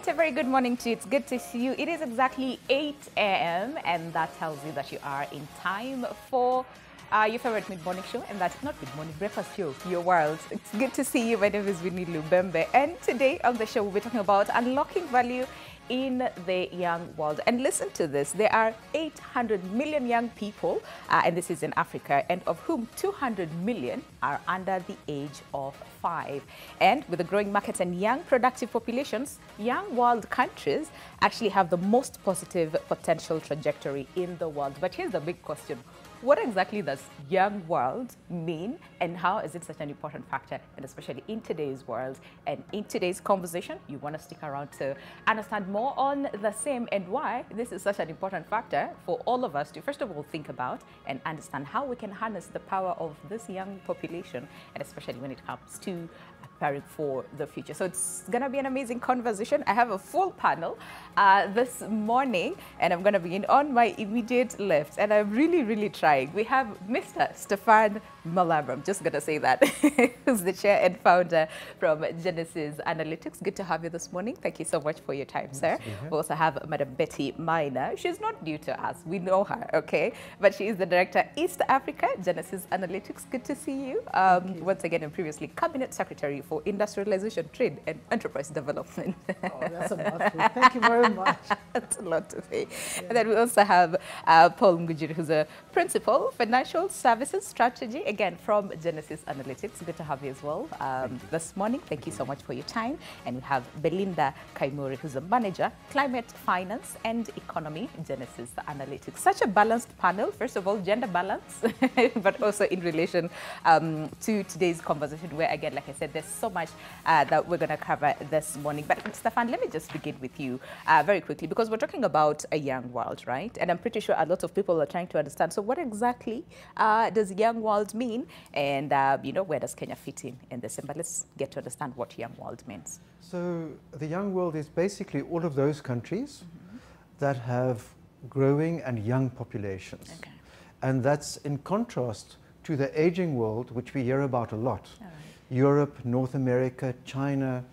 right, a very good morning to you. It's good to see you. It is exactly 8 a.m. and that tells you that you are in time for your favorite mid-morning show, and that's not mid-morning breakfast show, your world. It's good to see you. My name is Winnie Lubembe, and today on the show we'll be talking about unlocking value in the young world. And listen to this, there are 800 million young people, and this is in Africa, and of whom 200 million are under the age of 5. And with the growing markets and young productive populations, young world countries actually have the most positive potential trajectory in the world. But here's the big question. What exactly does young world mean, and how is it such an important factor, and especially in today's world? And in today's conversation, you want to stick around to understand more on the same and why this is such an important factor for all of us to, first of all, think about and understand how we can harness the power of this young population, and especially when it comes to preparing for the future. So it's going to be an amazing conversation. I have a full panel this morning, and I'm going to begin on my immediate left, and I'm really trying. We have Mr. Stefan Malabra, I'm just going to say that, who's the chair and founder from Genesis Analytics. Good to have you this morning. Thank you so much for your time, sir. We also have Madam Betty Minor. She's not new to us. We know her, okay? But she is the Director, East Africa, Genesis Analytics. Good to see you. Once again, and previously Cabinet Secretary for Industrialization, Trade and Enterprise Development. Oh, that's a mouthful. Thank you very much. That's a lot to say. Yeah. And then we also have Paul Ngujiri, who's a Principal Financial Services Strategy, again from Genesis Analytics. Good to have you as well this morning. Thank you so much for your time. And we have Belinda Kaimuri, who's a Manager, Climate Finance and Economy, Genesis Analytics. Such a balanced panel. First of all, gender balance, but also in relation to today's conversation, where, again, like I said, there's so much that we're going to cover this morning. But Stefan, let me just begin with you very quickly, because we're talking about a young world, right? And I'm pretty sure a lot of people are trying to understand. So what exactly does young world mean? And, where does Kenya fit in this? But let's get to understand what young world means. So the young world is basically all of those countries that have growing and young populations. Okay. And that's in contrast to the aging world, which we hear about a lot. Right. Europe, North America, China,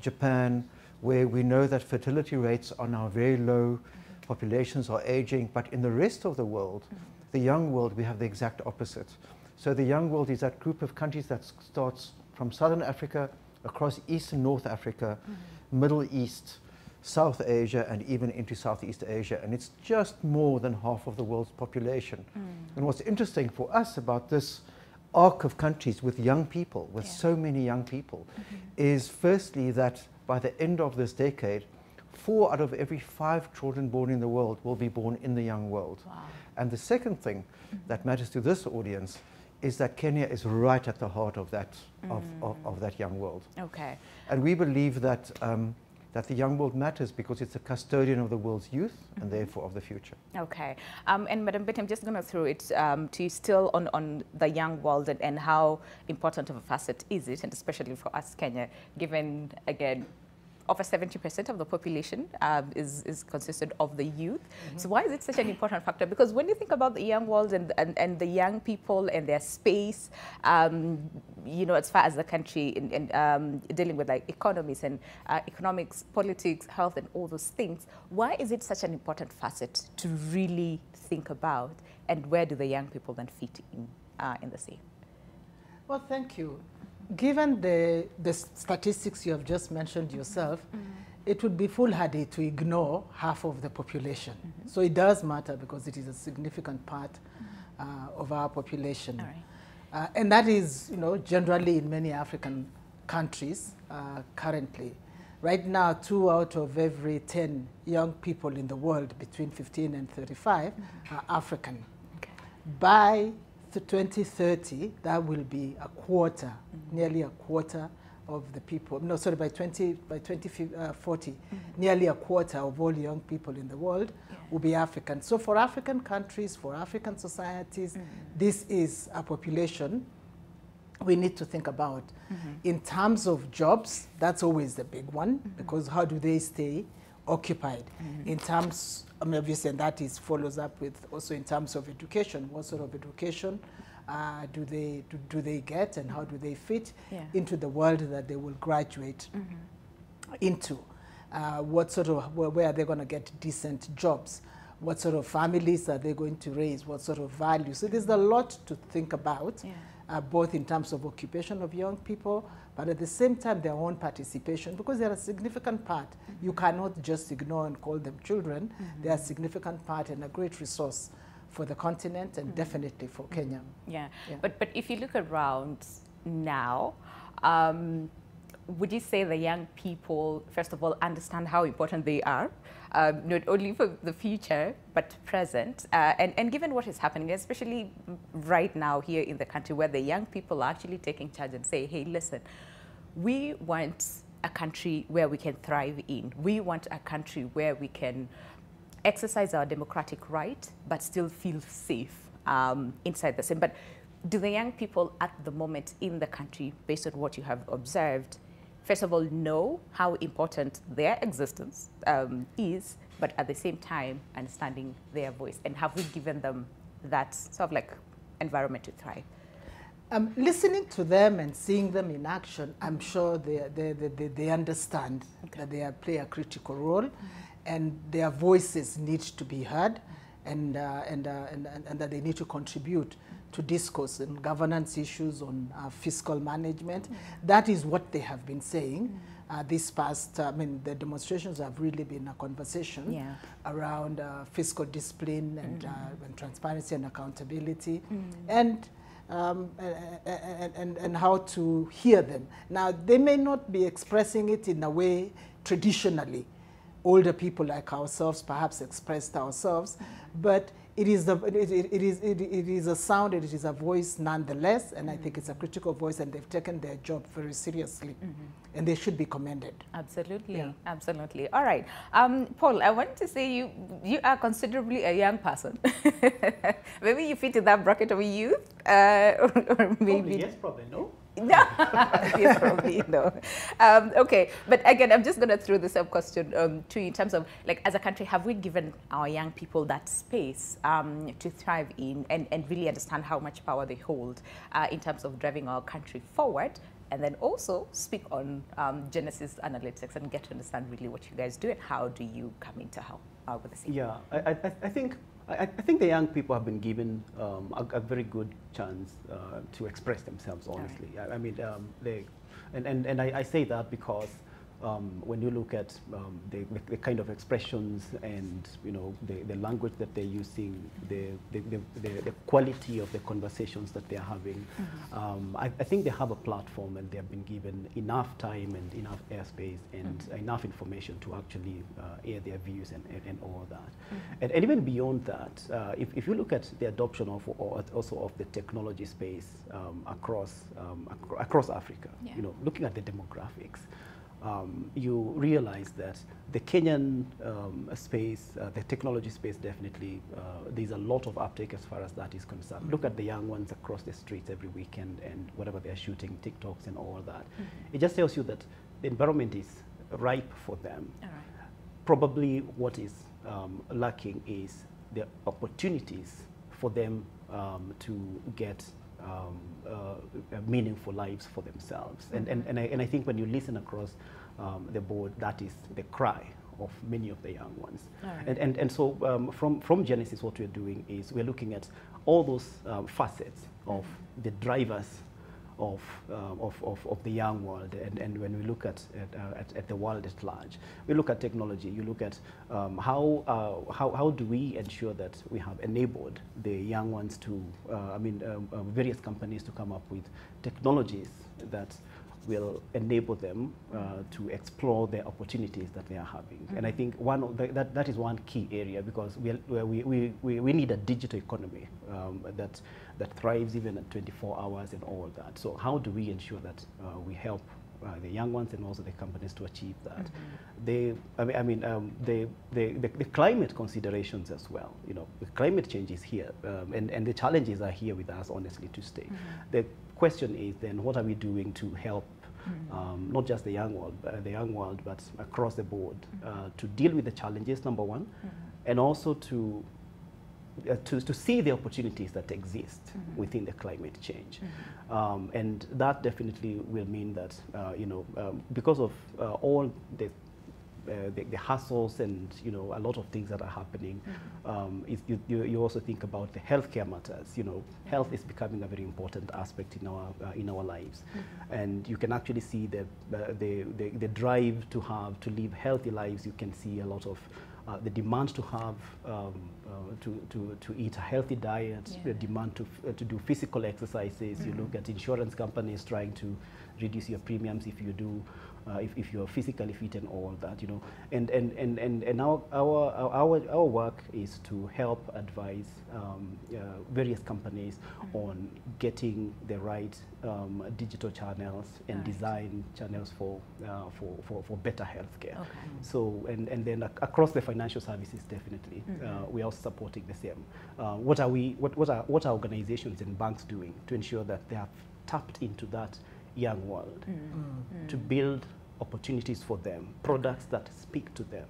Japan, where we know that fertility rates are now very low, populations are aging, but in the rest of the world, the young world, we have the exact opposite. So the young world is that group of countries that starts from Southern Africa, across East and North Africa, Middle East, South Asia, and even into Southeast Asia. And it's just more than half of the world's population. And what's interesting for us about this arc of countries with young people, with so many young people, is firstly that by the end of this decade, 4 out of every 5 children born in the world will be born in the young world. Wow. And the second thing that matters to this audience is that Kenya is right at the heart of that, of that young world. Okay. And we believe that, that the young world matters because it's a custodian of the world's youth and therefore of the future. Okay. And Madam Betty, I'm just going to throw it to you still on the young world and how important of a facet is it, and especially for us, Kenya, given, again, over 70% of the population is consisted of the youth. So why is it such an important factor? Because when you think about the young world and the young people and their space, as far as the country in dealing with like economies and economics, politics, health, and all those things, why is it such an important facet to really think about, and where do the young people then fit in the scene? Well, thank you. Given the statistics you have just mentioned yourself, it would be foolhardy to ignore half of the population. So it does matter because it is a significant part of our population. All right. And that is, generally in many African countries currently. Right now, 2 out of every 10 young people in the world between 15 and 35 are African. Okay. By 2030, that will be a quarter, nearly a quarter of the people. No, sorry, by 2040, nearly a quarter of all young people in the world will be African. So for African countries, for African societies, this is a population we need to think about. In terms of jobs, that's always the big one, because how do they stay occupied? In terms, obviously, and that follows up with also in terms of education. What sort of education do they get, and how do they fit into the world that they will graduate into? What sort of, where are they going to get decent jobs? What sort of families are they going to raise? What sort of values? So there's a lot to think about, both in terms of occupation of young people, but at the same time their own participation, because they're a significant part. You cannot just ignore and call them children. They're a significant part and a great resource for the continent and definitely for Kenya. Yeah. But if you look around now, would you say the young people, first of all, understand how important they are, not only for the future, but present? And given what is happening, especially right now here in the country, where the young people are actually taking charge and say, hey, listen, we want a country where we can thrive in. We want a country where we can exercise our democratic right, but still feel safe inside the same. But do the young people at the moment in the country, based on what you have observed, first of all, know how important their existence is, but at the same time, understanding their voice? And have we given them that sort of like environment to thrive? Listening to them and seeing them in action, I'm sure they understand that they play a critical role, and their voices need to be heard, and that they need to contribute to discourse and governance issues on fiscal management. That is what they have been saying. This past, the demonstrations have really been a conversation around fiscal discipline and transparency and accountability, and how to hear them. Now, they may not be expressing it in a way traditionally older people like ourselves perhaps expressed ourselves, but it is a sound, it is a voice nonetheless, and I think it's a critical voice, and they've taken their job very seriously, and they should be commended. Absolutely, absolutely. All right, Paul, I want to say you are considerably a young person. Maybe you fit in that bracket of youth, or maybe probably yes, probably no. No, yes, probably no. Okay, but again, I'm just going to throw this up question to you in terms of, like, as a country, have we given our young people that space to thrive in and really understand how much power they hold in terms of driving our country forward? And then also speak on Genesis Analytics and get to understand really what you guys do and how do you come in to help with the scene? Yeah, I think the young people have been given a very good chance to express themselves, honestly. Right. I mean, I say that because when you look at the kind of expressions and the language that they're using, the quality of the conversations that they're having, I think they have a platform and they have been given enough time and enough airspace and enough information to actually air their views and all that. And even beyond that, if you look at the adoption of also of the technology space across Africa, looking at the demographics, you realize that the Kenyan space, the technology space, definitely, there's a lot of uptake as far as that is concerned. Look at the young ones across the streets every weekend and whatever they're shooting, TikToks and all that. It just tells you that the environment is ripe for them. All right. Probably what is lacking is the opportunities for them to get meaningful lives for themselves. And I think when you listen across the board, that is the cry of many of the young ones. Right. And so from Genesis, what we're doing is we're looking at all those facets of the drivers of the young world, and when we look at the world at large, we look at technology. You look at how do we ensure that we have enabled the young ones to, various companies to come up with technologies that will enable them to explore the opportunities that they are having. And I think that is one key area, because we need a digital economy that thrives even at 24 hours and all that. So how do we ensure that we help the young ones and also the companies to achieve that? The climate considerations as well. The climate change is here, and the challenges are here with us, honestly, to stay. The question is then, what are we doing to help not just the young world, but across the board, to deal with the challenges, number one, and also to see the opportunities that exist within the climate change. And that definitely will mean that, because of all the the hassles and a lot of things that are happening. You also think about the healthcare matters. Health is becoming a very important aspect in our lives, and you can actually see the drive to live healthy lives. You can see a lot of the demand to have to eat a healthy diet, the demand to do physical exercises. You look at insurance companies trying to reduce your premiums if you do, if you're physically fit and all that, and our work is to help advise various companies on getting the right digital channels and design channels for better healthcare. Okay. So and then across the financial services, definitely we are also supporting the same. What are organizations and banks doing to ensure that they have tapped into that young world to build opportunities for them, products that speak to them,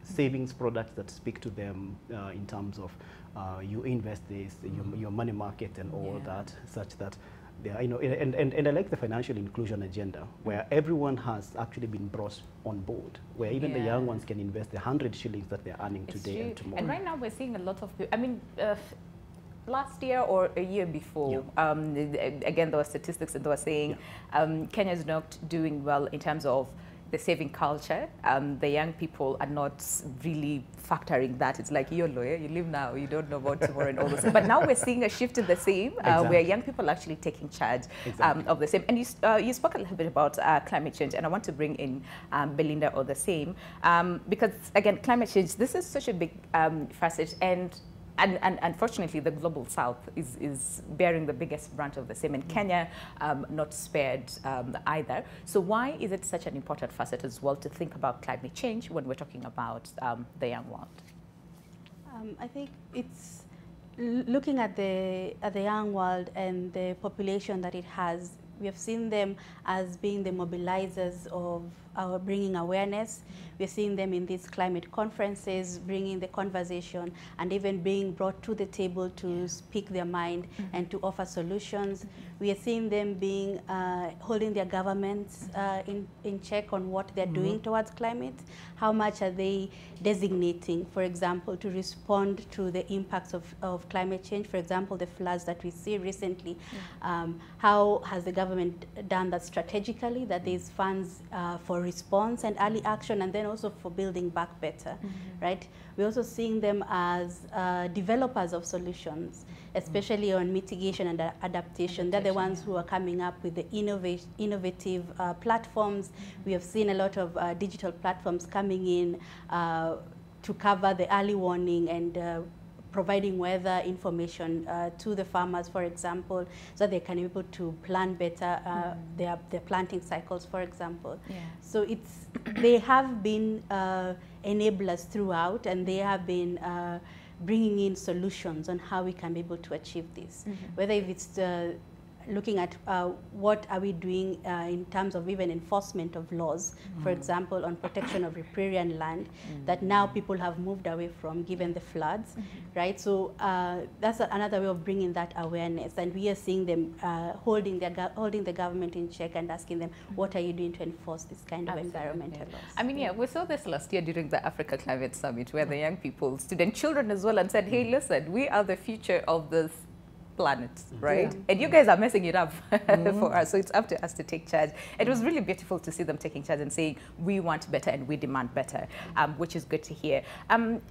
savings products that speak to them in terms of you invest this, your money market and all that, such that they are, and I like the financial inclusion agenda where everyone has actually been brought on board, where even the young ones can invest the 100 shillings that they're earning today and tomorrow. And right now we're seeing a lot of people, last year or a year before, again, there were statistics that were saying Kenya is not doing well in terms of the saving culture. The young people are not really factoring that. It's like, you're a lawyer, you live now, you don't know about tomorrow and all this. But now we're seeing a shift in the same, where young people are actually taking charge of the same. And you spoke a little bit about climate change, and I want to bring in Belinda or the same, because again, climate change, this is such a big facet, and unfortunately, the global south is bearing the biggest brunt of the same, and Kenya not spared either. So why is it such an important facet as well to think about climate change when we're talking about the young world? I think it's looking at the young world and the population that it has. We have seen them as being the mobilizers of our bringing awareness. We're seeing them in these climate conferences, bringing the conversation and even being brought to the table to speak their mind and to offer solutions. We are seeing them being holding their governments in check on what they're doing towards climate. How much are they designating, for example, to respond to the impacts of climate change? For example, the floods that we see recently. How has the government done that strategically, that there's funds for response and early action, and then also for building back better, right? We're also seeing them as developers of solutions, especially on mitigation and adaptation. They're the ones who are coming up with the innovative platforms. We have seen a lot of digital platforms coming in to cover the early warning and providing weather information to the farmers, for example, so that they can be able to plan better their planting cycles, for example. So they have been enablers throughout, and they have been bringing in solutions on how we can be able to achieve this. Whether if it's looking at what are we doing in terms of even enforcement of laws, for example, on protection of riparian land that now people have moved away from given the floods, right? So that's another way of bringing that awareness, and we are seeing them holding the government in check and asking them, what are you doing to enforce this kind of environmental laws? I mean, we saw this last year during the Africa Climate Summit, where the young people, student children as well, and said, hey, listen, we are the future of this planet, right? And you guys are messing it up for us, so it's up to us to take charge. It was really beautiful to see them taking charge and saying, we want better and we demand better, which is good to hear.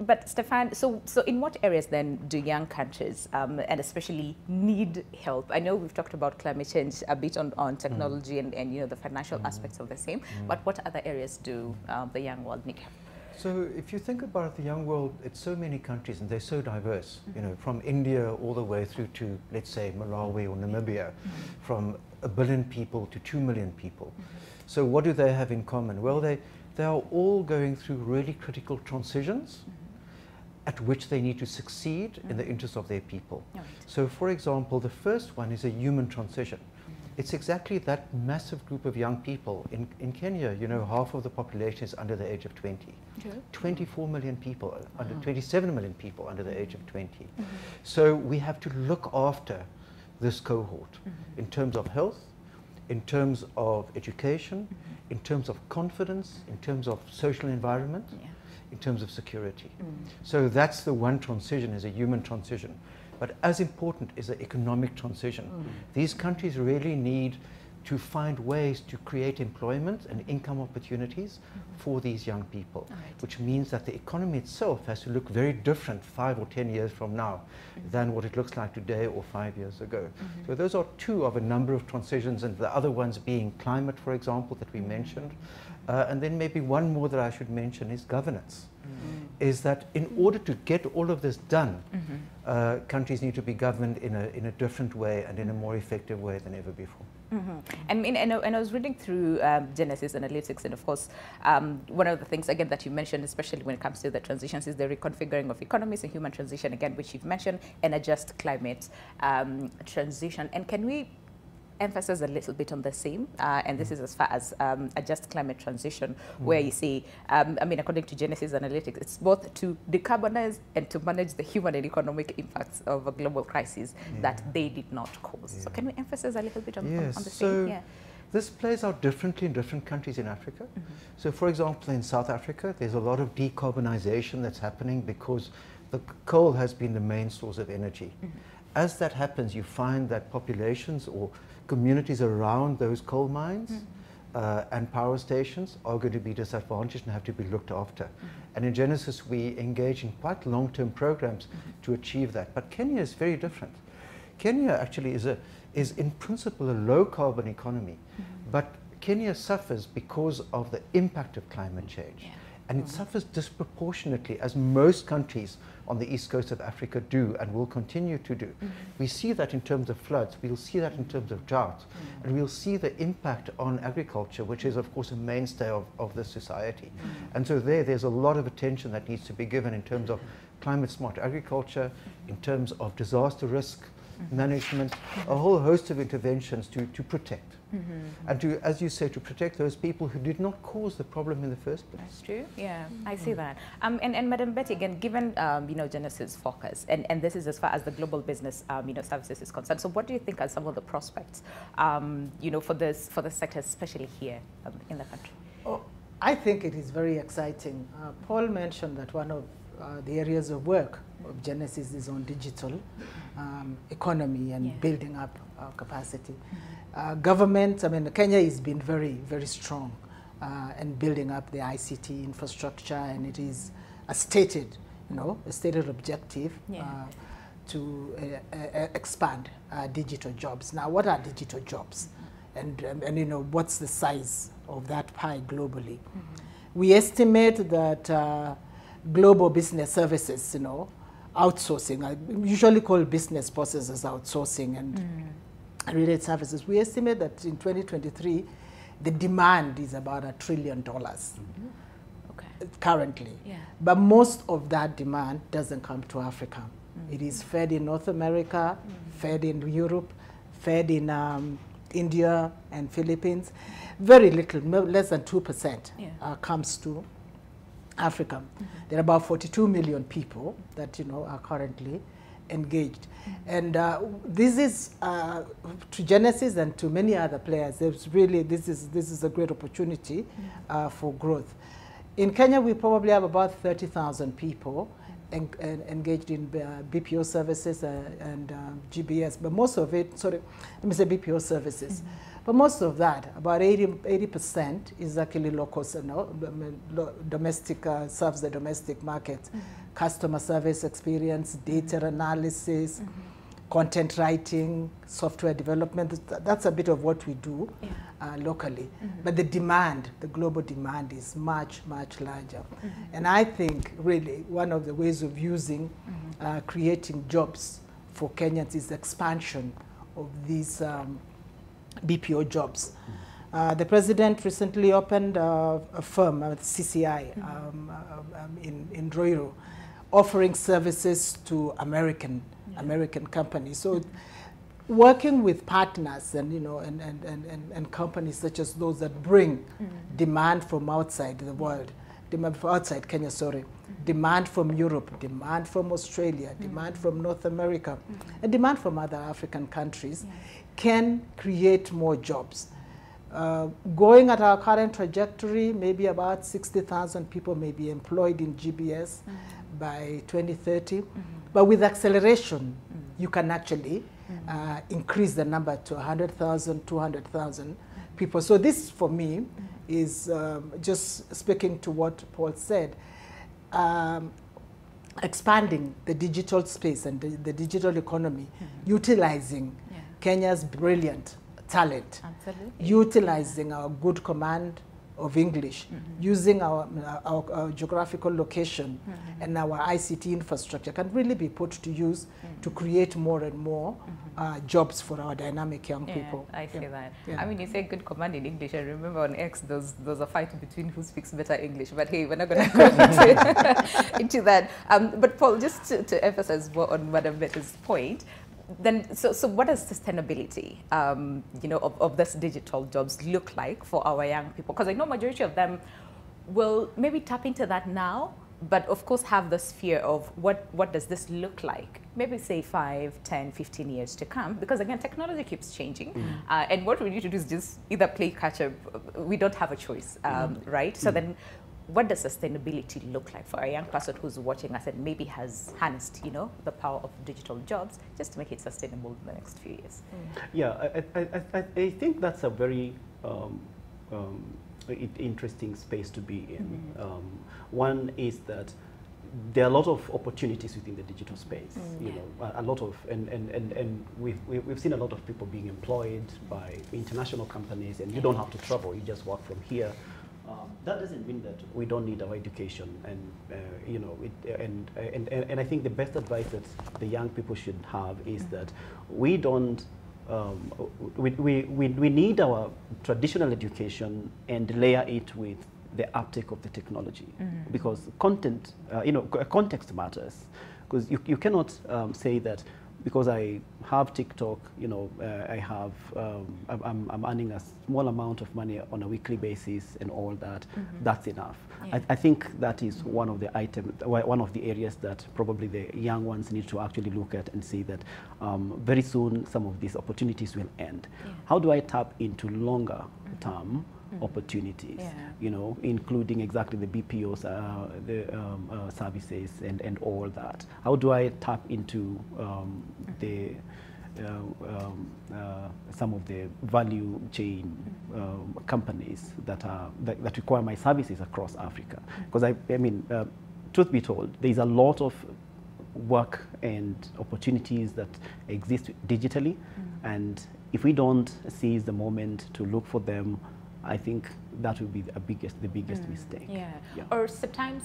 But Stefan, so in what areas then do young countries, and especially, need help? I know we've talked about climate change a bit on technology and the financial aspects of the same, but what other areas do the young world need help? So if you think about the young world, it's so many countries and they're so diverse, from India all the way through to, let's say, Malawi or Namibia, from 1 billion people to 2 million people. So what do they have in common? Well, they are all going through really critical transitions at which they need to succeed in the interest of their people. So for example, the first one is a human transition. It's exactly that massive group of young people. In Kenya, half of the population is under the age of 20. 24 million people, 27 million people under the age of 20. So we have to look after this cohort in terms of health, in terms of education, in terms of confidence, in terms of social environment, in terms of security. So that's the one transition, is a human transition. But as important is the economic transition. These countries really need to find ways to create employment and income opportunities for these young people, which means that the economy itself has to look very different 5 or 10 years from now than what it looks like today or 5 years ago. So those are two of a number of transitions, and the other ones being climate, for example, that we mentioned. And then maybe one more that I should mention is governance. Is that in order to get all of this done, countries need to be governed in a different way and in a more effective way than ever before. And I was reading through Genesis Analytics, and of course, one of the things, again, that you mentioned, especially when it comes to the transitions, is the reconfiguring of economies and human transition, again, which you've mentioned, and a just climate transition. And can we emphasize a little bit on the same, and this is as far as a just climate transition, where you see, I mean, according to Genesis Analytics, it's both to decarbonize and to manage the human and economic impacts of a global crisis that they did not cause. So can we emphasize a little bit on the same? So this plays out differently in different countries in Africa. So for example, in South Africa, there's a lot of decarbonization that's happening because the coal has been the main source of energy. As that happens, you find that populations or communities around those coal mines and power stations are going to be disadvantaged and have to be looked after. And in Genesis, we engage in quite long-term programs to achieve that. But Kenya is very different. Kenya actually is in principle a low-carbon economy, but Kenya suffers because of the impact of climate change. And it suffers disproportionately, as most countries on the east coast of Africa do and will continue to do. We see that in terms of floods, we'll see that in terms of drought, and we'll see the impact on agriculture, which is of course a mainstay of the society. And so there's a lot of attention that needs to be given in terms of climate smart agriculture, in terms of disaster risk management, a whole host of interventions to protect. And to, as you say, to protect those people who did not cause the problem in the first place. That's true. Yeah, I see that. And Madam Betty, again, given Genesis focus, and this is as far as the global business services is concerned. So, what do you think are some of the prospects, for the sector, especially here in the country? Oh, I think it is very exciting. Paul mentioned that one of the areas of work of Genesis is on digital economy and building up our capacity. Government, I mean, Kenya has been very, very strong in building up the ICT infrastructure, and it is a stated objective to expand digital jobs. Now, what are digital jobs? And what's the size of that pie globally? We estimate that global business services, outsourcing, I usually call business processes outsourcing and related services. We estimate that in 2023, the demand is about $1 trillion currently. But most of that demand doesn't come to Africa. It is fed in North America, fed in Europe, fed in India and Philippines. Very little, less than 2% comes to Africa. There are about 42 million people that are currently engaged, and this is to Genesis and to many other players. There's really this is a great opportunity for growth. In Kenya, we probably have about 30,000 people engaged in BPO services and GBS, but most of it, let me say BPO services. But most of that, about 80% is actually local, domestic, serves the domestic market. Customer service experience, data analysis, content writing, software development. That's a bit of what we do locally. But the demand, the global demand is much, much larger. And I think really one of the ways of using, creating jobs for Kenyans is expansion of these BPO jobs. The president recently opened a firm, CCI, in Roiro, offering services to American companies. So, working with partners and and companies such as those that bring demand from outside the world, demand from outside Kenya, demand from Europe, demand from Australia, demand from North America, and demand from other African countries, can create more jobs. Going at our current trajectory, maybe about 60,000 people may be employed in GBS by 2030. But with acceleration, you can actually increase the number to 100,000, 200,000 people. So this, for me, is just speaking to what Paul said, expanding the digital space and the digital economy, utilizing Kenya's brilliant talent, utilizing our good command of English, using our geographical location and our ICT infrastructure can really be put to use to create more and more jobs for our dynamic young people. I see that. I mean, you say good command in English. I remember on X, there's a fight between who speaks better English. But hey, we're not going to go into that. But Paul, just to emphasize more on Madam Betty's point, then, so what does sustainability, you know, of this digital jobs look like for our young people? Because I know majority of them will maybe tap into that now, but of course have this fear of what does this look like? Maybe say 5, 10, 15 years to come, because again, technology keeps changing. And what we need to do is just either play catch up. We don't have a choice, right? So then, what does sustainability look like for a young person who's watching us and maybe has harnessed, you know, the power of digital jobs just to make it sustainable in the next few years? Yeah, I think that's a very interesting space to be in. One is that there are a lot of opportunities within the digital space. You know, a lot of, and we've seen a lot of people being employed by international companies, and you don't have to travel; you just work from here. That doesn't mean that we don't need our education, and you know, and I think the best advice that the young people should have is that we don't. We need our traditional education and layer it with the uptake of the technology, because content, you know, context matters. Because you cannot say that because I have TikTok, you know, I have, I'm earning a small amount of money on a weekly basis and all that, that's enough. I think that is one of the items, one of the areas that probably the young ones need to actually look at and see that very soon some of these opportunities will end. How do I tap into longer term opportunities, you know, including exactly the BPOs, the services and all that? How do I tap into the some of the value chain companies that require my services across Africa? Because I mean, truth be told, there's a lot of work and opportunities that exist digitally, and if we don't seize the moment to look for them, I think that would be the biggest mistake. Or sometimes,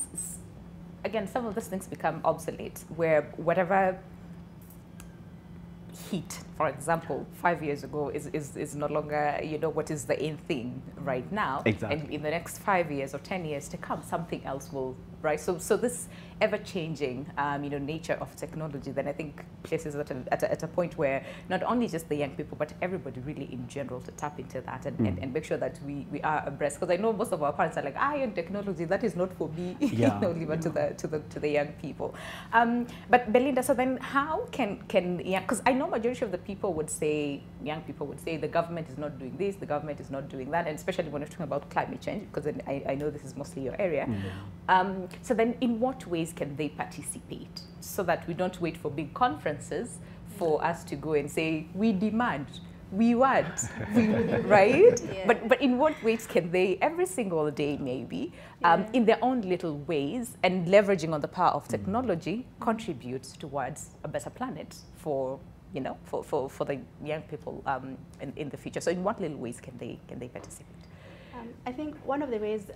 again, some of these things become obsolete, where whatever heat, for example, 5 years ago is no longer, you know, what is the in thing right now. Exactly. And in the next 5 years or 10 years to come, something else will, right? So this ever-changing, you know, nature of technology, then I think places at a point where not only just the young people, but everybody really in general to tap into that and make sure that we are abreast. Because I know most of our parents are like, in technology, that is not for me. You know, leave it to the young people. But Belinda, so then how can because I know majority of the people would say, young people would say, the government is not doing this, the government is not doing that, and especially when we're talking about climate change, because I know this is mostly your area. So then in what ways can they participate so that we don't wait for big conferences for us to go and say, we demand, we want, right? But in what ways can they, every single day maybe, in their own little ways and leveraging on the power of technology, contribute towards a better planet for, you know, for the young people in the future? So in what little ways can they participate? I think one of the ways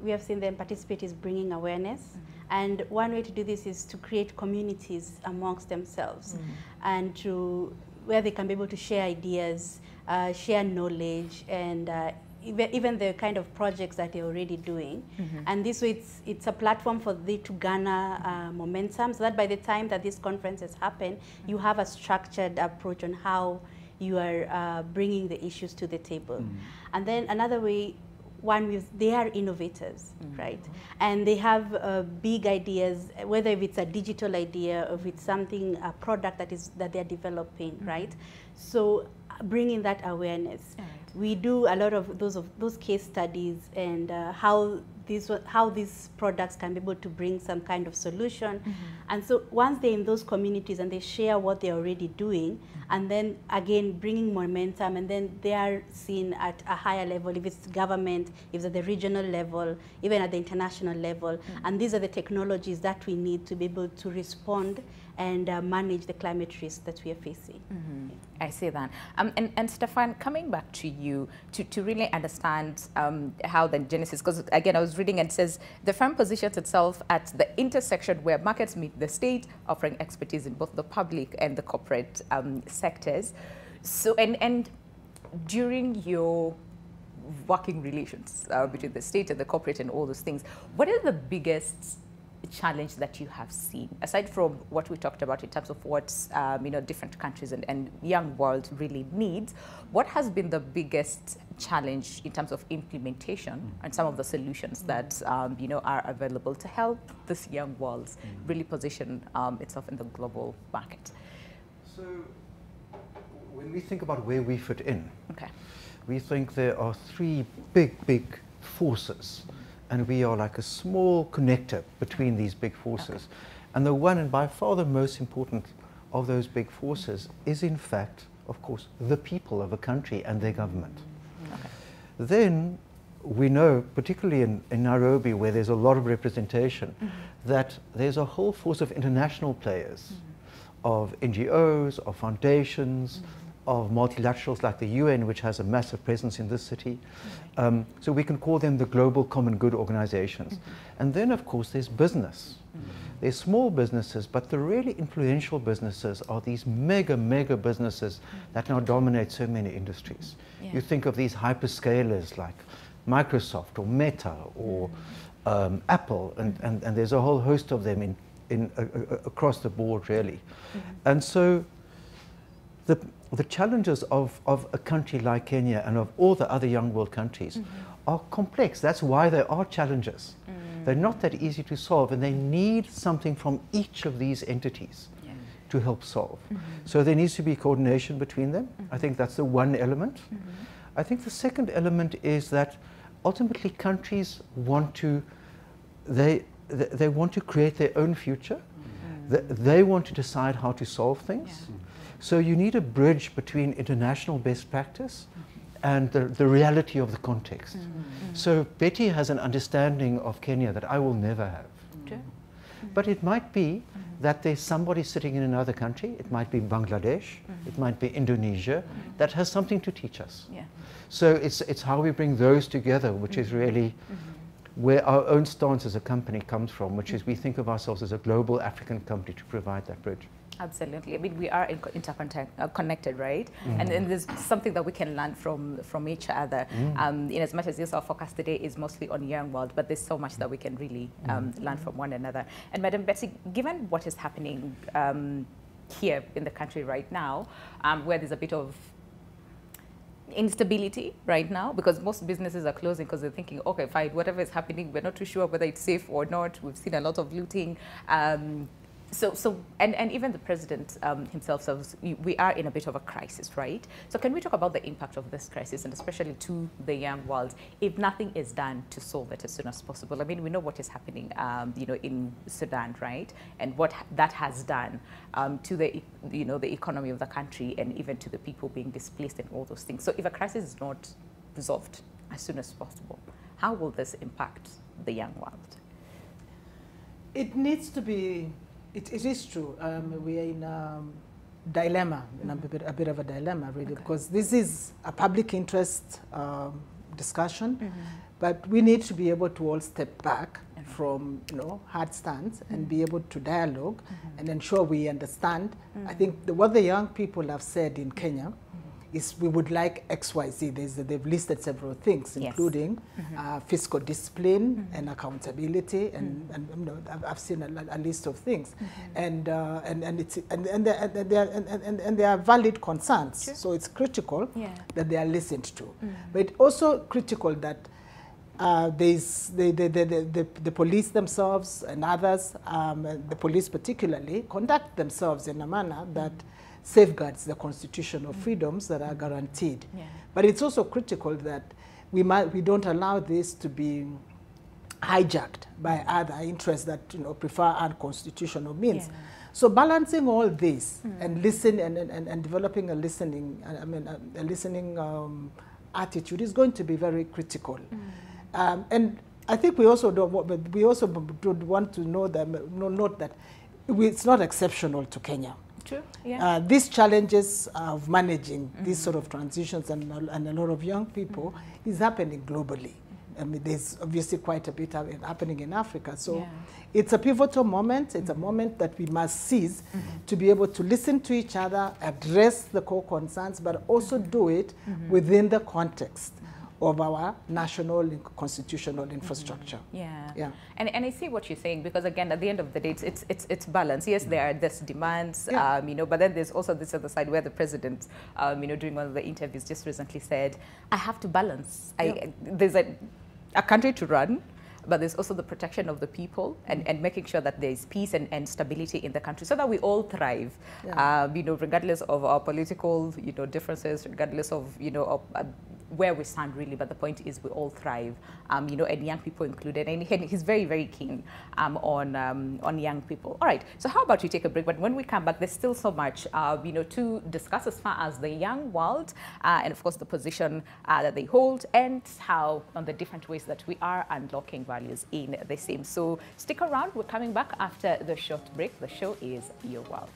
we have seen them participate is bringing awareness. And one way to do this is to create communities amongst themselves and to where they can be able to share ideas, share knowledge, and even the kind of projects that they're already doing. And this way it's a platform for them to garner momentum, so that by the time that these conferences happen, you have a structured approach on how you are bringing the issues to the table. And then another way, one is they are innovators, right? And they have big ideas, whether if it's a digital idea or if it's something, a product that they're developing, right? So bringing that awareness. we do a lot of those case studies and how these products can be able to bring some kind of solution. And so once they're in those communities and they share what they're already doing, and then again bringing momentum, and then they are seen at a higher level, if it's government, if it's at the regional level, even at the international level. And these are the technologies that we need to be able to respond and manage the climate risks that we are facing. I see that. And Stefan, coming back to you to really understand how the genesis, because again, I was reading and it says the firm positions itself at the intersection where markets meet the state, offering expertise in both the public and the corporate sectors. So, and during your working relations between the state and the corporate and all those things, what are the biggest challenge that you have seen, aside from what we talked about in terms of what different countries and young world really needs? What has been the biggest challenge in terms of implementation and some of the solutions that are available to help this young world really position itself in the global market? So when we think about where we fit in, we think there are three big forces. And we are like a small connector between these big forces. And the one and by far the most important of those big forces is in fact, of course, the people of a country and their government. Then we know, particularly in Nairobi, where there's a lot of representation, that there's a whole force of international players, of NGOs, of foundations, of multilaterals like the UN, which has a massive presence in this city. So we can call them the global common good organizations. And then, of course, there's business. There's small businesses, but the really influential businesses are these mega businesses that now dominate so many industries. You think of these hyperscalers like Microsoft or Meta or Apple, and there's a whole host of them across the board, really. And so the challenges of a country like Kenya and of all the other young world countries are complex. That's why there are challenges. They're not that easy to solve, and they need something from each of these entities to help solve. So there needs to be coordination between them. I think that's the one element. I think the second element is that ultimately countries want to, they want to create their own future. They want to decide how to solve things. So you need a bridge between international best practice and the reality of the context. So Betty has an understanding of Kenya that I will never have. But it might be that there's somebody sitting in another country, it might be Bangladesh, it might be Indonesia, that has something to teach us. So it's how we bring those together, which is really where our own stance as a company comes from, which is we think of ourselves as a global African company to provide that bridge. Absolutely. I mean, we are interconnected, right? And there's something that we can learn from each other. In as much as yes, our focus today is mostly on young world, but there's so much that we can really learn from one another. And Madam Betsy, given what is happening here in the country right now, where there's a bit of instability right now, because most businesses are closing because they're thinking, okay, fine, whatever is happening, we're not too sure whether it's safe or not. We've seen a lot of looting. And even the president himself says we are in a bit of a crisis, right? So can we talk about the impact of this crisis, and especially to the young world, if nothing is done to solve it as soon as possible? I mean, we know what is happening, in Sudan, right? And what that has done to the economy of the country, and even to the people being displaced and all those things. So if a crisis is not resolved as soon as possible, how will this impact the young world? It needs to be. It is true. We are in a dilemma, a bit of a dilemma, really, because this is a public interest discussion, but we need to be able to all step back from hard stance and be able to dialogue and ensure we understand. I think what the young people have said in Kenya is we would like XYZ. They've listed several things, including fiscal discipline and accountability, and I've seen a list of things, and they are valid concerns. So it's critical that they are listened to, but it's also critical that the police themselves and others, the police particularly, conduct themselves in a manner that safeguards the constitutional freedoms that are guaranteed. Yeah. But it's also critical that we don't allow this to be hijacked by other interests that prefer unconstitutional means. Yeah. So balancing all this and and developing a listening, a listening attitude is going to be very critical. And I think we also want to note that it's not exceptional to Kenya. True. Yeah. These challenges of managing these sort of transitions and a lot of young people is happening globally. I mean, there's obviously quite a bit happening in Africa. So it's a pivotal moment. It's a moment that we must seize to be able to listen to each other, address the core concerns, but also do it within the context of our national constitutional infrastructure. Yeah. And I see what you're saying, because again, at the end of the day, it's balance. Yes, there are these demands, but then there's also this other side where the president, during one of the interviews just recently said, I have to balance. There's a country to run, but there's also the protection of the people and making sure that there's peace and stability in the country so that we all thrive, regardless of our political, differences, regardless of, where we stand really. But the point is we all thrive, and young people included. And he's very, very keen on young people. All right, so how about we take a break? But when we come back, there's still so much, to discuss as far as the young world and of course the position that they hold and how on the different ways that we are unlocking values in the same. So stick around. We're coming back after the short break. The show is Your World.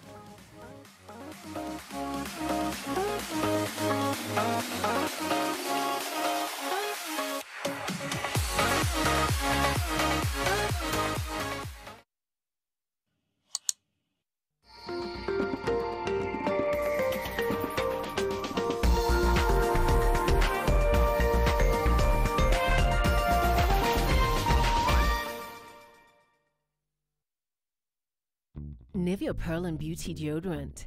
Nivea Pearl and Beauty Deodorant.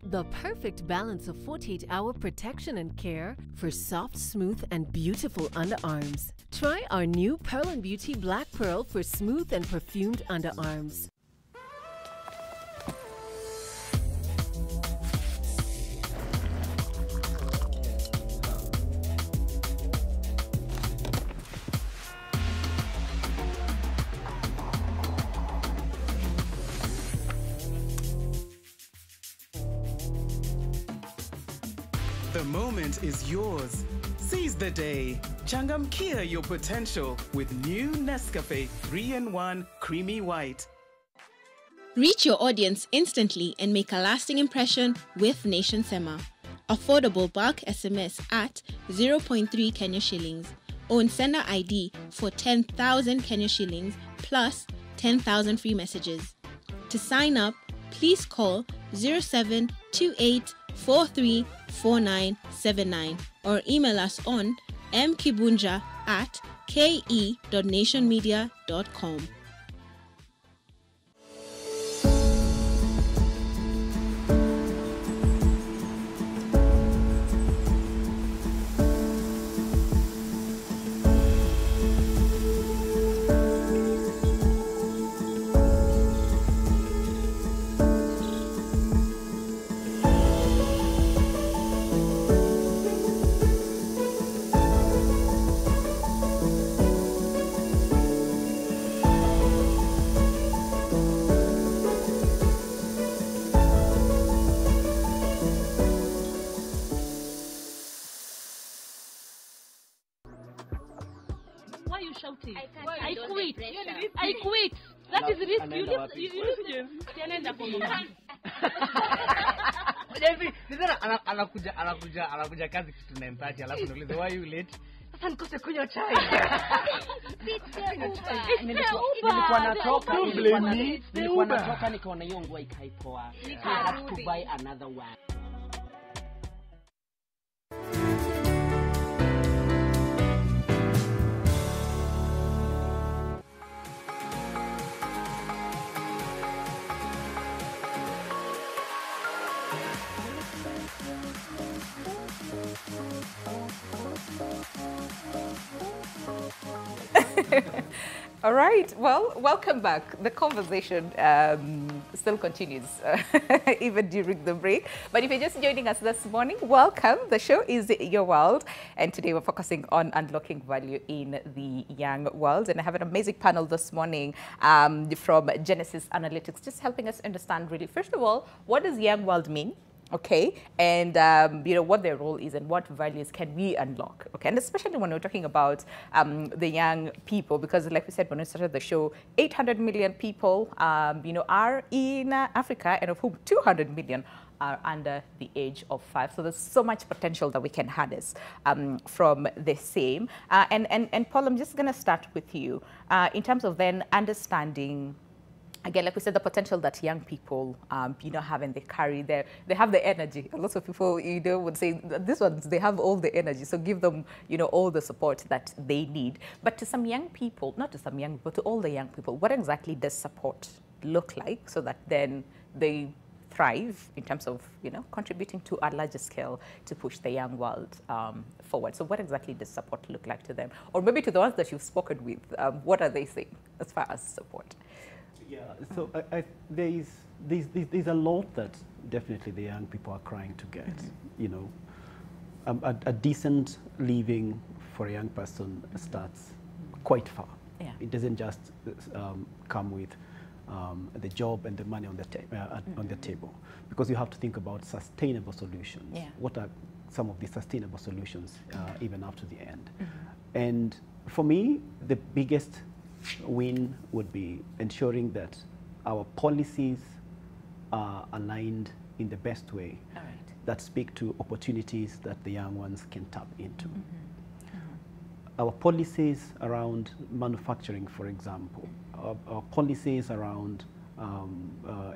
The perfect balance of 48-hour protection and care for soft, smooth, and beautiful underarms. Try our new Pearl and Beauty Black Pearl for smooth and perfumed underarms. The moment is yours. Seize the day. Changamkia your potential with new Nescafe 3-in-1 Creamy White. Reach your audience instantly and make a lasting impression with Nation Sema. Affordable bulk SMS at 0.3 Kenya shillings. Own sender ID for 10,000 Kenya shillings plus 10,000 free messages. To sign up, please call 0728434979 or email us on mkibunja@ke.nationmedia.com. Why are you shouting? I quit. I quit. That is risk. You listen. Anakuja kazi kitu 9:30 alafu nauliza why you late? Sasa nikose kunywa chai. Nilikuwa natoka nikaona hiyo nguo ikaipoa. I have to buy another one. All right, well, welcome back. The conversation still continues even during the break. But if you're just joining us this morning, welcome. The show is Your World, and today we're focusing on unlocking value in the young world. And I have an amazing panel this morning from Genesis Analytics, just helping us understand really, first of all, what does young world mean? Okay, and you know, what their role is and what values can we unlock, okay, and especially when we're talking about the young people, because like we said when we started the show, 800 million people you know, are in Africa, and of whom 200 million are under the age of 5. So there's so much potential that we can harness from the same. And Paul, I'm just going to start with you in terms of then understanding, again, like we said, the potential that young people, you know, have, and they carry there. They have the energy. A lot of people, you know, would say these ones, they have all the energy. So give them, you know, all the support that they need. But to some young people, not to some young people, to all the young people, what exactly does support look like so that then they thrive in terms of, you know, contributing to a larger scale to push the young world forward? So what exactly does support look like to them? Or maybe to the ones that you've spoken with, what are they saying as far as support? Yeah, so there's a lot that definitely the young people are trying to get. You know, a decent living for a young person starts quite far. Yeah. It doesn't just come with the job and the money on the table, because you have to think about sustainable solutions. Yeah. What are some of the sustainable solutions even up to the end? And for me, the biggest win would be ensuring that our policies are aligned in the best way, that speak to opportunities that the young ones can tap into. Our policies around manufacturing, for example, our policies around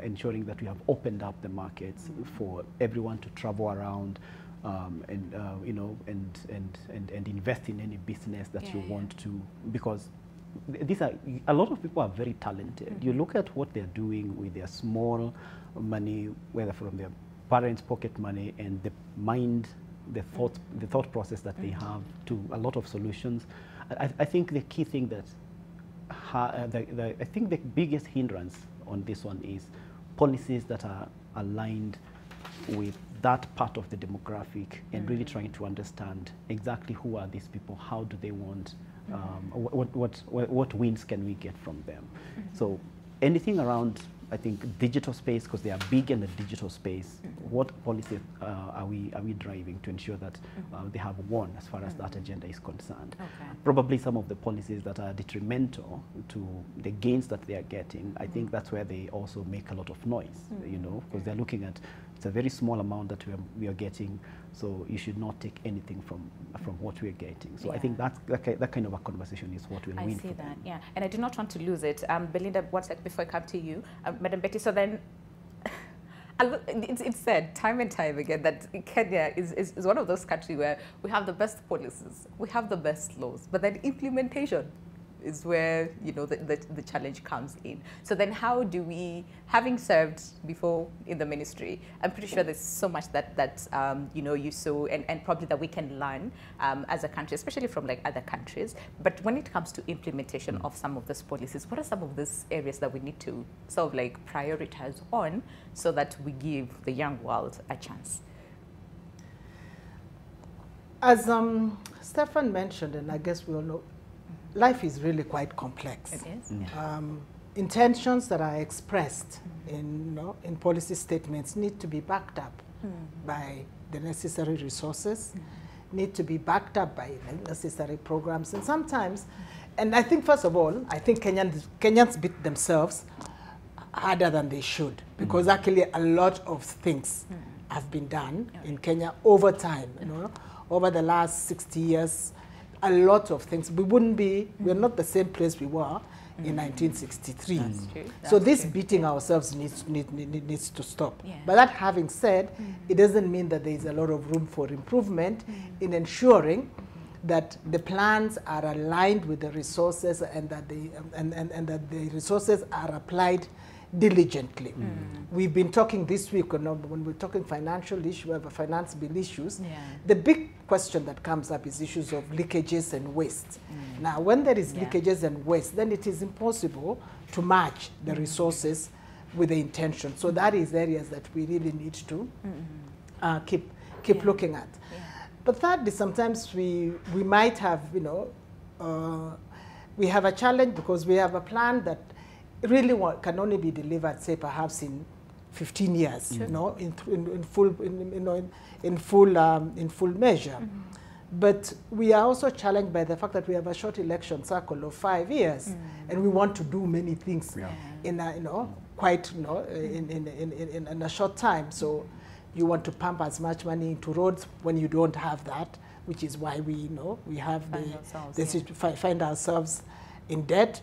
ensuring that we have opened up the markets for everyone to travel around and you know, and invest in any business that you want to, because these are, a lot of people are very talented. You look at what they're doing with their small money, whether from their parents' pocket money, and the mind, the thought process that they have to a lot of solutions. I think the key thing that I think the biggest hindrance on this one is policies that are aligned with that part of the demographic, and really trying to understand exactly who are these people, how do they want, what wins can we get from them. So anything around, I think, digital space, because they are big in the digital space, what policies are we driving to ensure that they have won as far as that agenda is concerned? Probably some of the policies that are detrimental to the gains that they are getting, I think that's where they also make a lot of noise, you know, because they're looking at, it's a very small amount that we are getting, so you should not take anything from what we are getting. So I think that kind of a conversation is what will win. I see that, yeah. And I do not want to lose it. Belinda, one sec before I come to you. Madam Betty, so then, it's said time and time again that Kenya is one of those countries where we have the best policies, we have the best laws, but then implementation is where, you know, the challenge comes in. So then how do we, having served before in the ministry, I'm pretty sure there's so much that you know, you saw and probably that we can learn as a country, especially from like other countries. But when it comes to implementation of some of these policies, what are some of these areas that we need to sort of like prioritize on so that we give the young world a chance? As Stefan mentioned, and I guess we all know, life is really quite complex. It is. Intentions that are expressed in policy statements need to be backed up by the necessary resources, need to be backed up by necessary programs. And sometimes, and I think first of all, I think Kenyans beat themselves harder than they should, because actually a lot of things have been done in Kenya over time, you know, over the last 60 years. A lot of things. We wouldn't be, we're not the same place we were in 1963. That's true. So this beating ourselves needs to stop. But that having said, it doesn't mean that there is a lot of room for improvement in ensuring that the plans are aligned with the resources, and that that the resources are applied diligently. We've been talking this week, when we're talking financial issues, finance bill issues, the big question that comes up is issues of leakages and waste. Now, when there is leakages and waste, then it is impossible to match the resources with the intention. So that is areas that we really need to keep looking at. Yeah. But thirdly, sometimes we might have, you know, we have a challenge because we have a plan that really can only be delivered, say, perhaps in 15 years, you know, in full measure. But we are also challenged by the fact that we have a short election cycle of 5 years, and we want to do many things in a, you know, quite, you know, in a short time. So you want to pump as much money into roads when you don't have that, which is why we, you know, we have find ourselves in debt.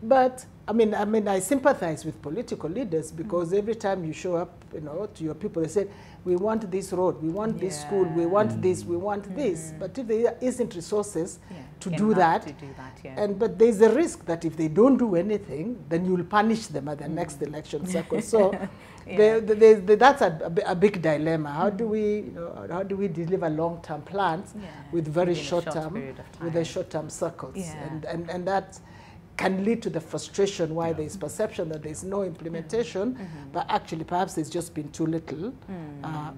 But I mean, I sympathize with political leaders because every time you show up, you know, to your people, they say, we want this road, we want this school, we want this, we want this. But if there isn't resources to do that, but there's a risk that if they don't do anything, then you'll punish them at the next election cycle. So that's a big dilemma. How do we, you know, how do we deliver long-term plans with very short-term, with the short-term circles, and that can lead to the frustration why there is perception that there is no implementation, but actually perhaps there's just been too little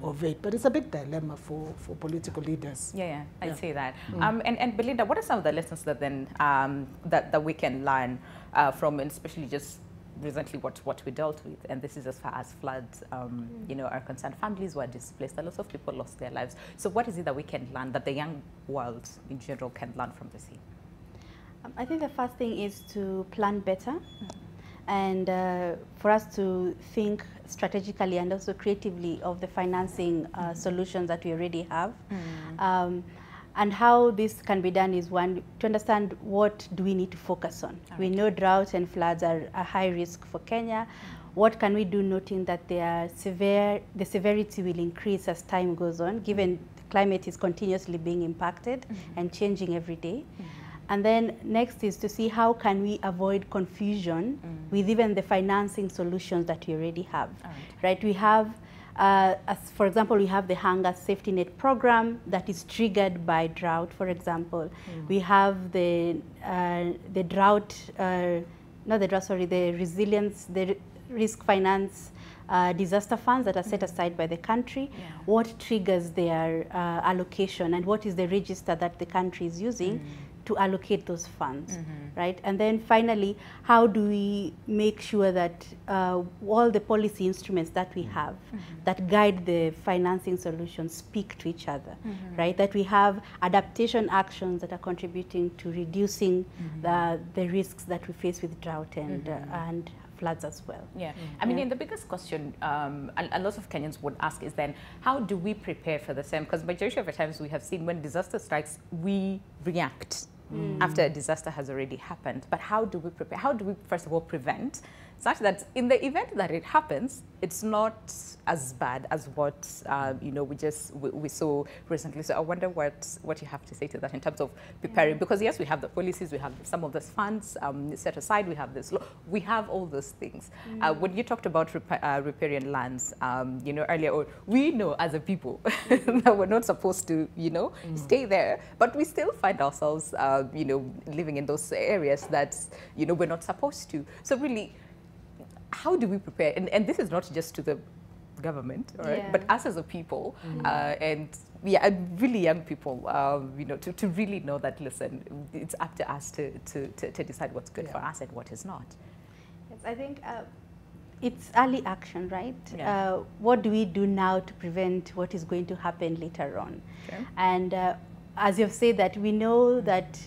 of it. But it's a big dilemma for political leaders. I'd say that. And Belinda, what are some of the lessons that then that we can learn from, and especially just recently what we dealt with, and this is as far as floods, you know, are concerned. Families were displaced, a lot of people lost their lives. So what is it that we can learn, that the young world in general can learn from this here? I think the first thing is to plan better, and for us to think strategically and also creatively of the financing solutions that we already have. And how this can be done is, one, to understand what do we need to focus on. We know drought and floods are a high risk for Kenya. What can we do, noting that they are the severity will increase as time goes on, given the climate is continuously being impacted and changing every day. And then next is to see how can we avoid confusion with even the financing solutions that we already have. Right? We have, as for example, we have the hunger safety net program that is triggered by drought, for example. We have the resilience, the risk finance disaster funds that are set aside by the country. What triggers their allocation, and what is the register that the country is using to allocate those funds, right? And then finally, how do we make sure that all the policy instruments that we have that guide the financing solutions speak to each other, right? That we have adaptation actions that are contributing to reducing the risks that we face with drought and floods as well. I mean, the biggest question a lot of Kenyans would ask is then, how do we prepare for the same? Because majority of the times we have seen when disaster strikes, we react after a disaster has already happened. But how do we prepare? How do we, first of all, prevent such that in the event that it happens, it's not as bad as what you know, we saw recently? So I wonder what you have to say to that in terms of preparing, because yes, we have the policies, we have some of those funds set aside, we have this law, we have all those things. When you talked about riparian lands, you know, earlier, we know as a people that we're not supposed to, you know, stay there, but we still find ourselves, you know, living in those areas that, you know, we're not supposed to. So really, how do we prepare? And this is not just to the government, right? But us as a people, and really young people, you know, to really know that, listen, it's up to us to decide what's good for us and what is not. Yes, I think it's early action, right? What do we do now to prevent what is going to happen later on? And as you've said, that we know that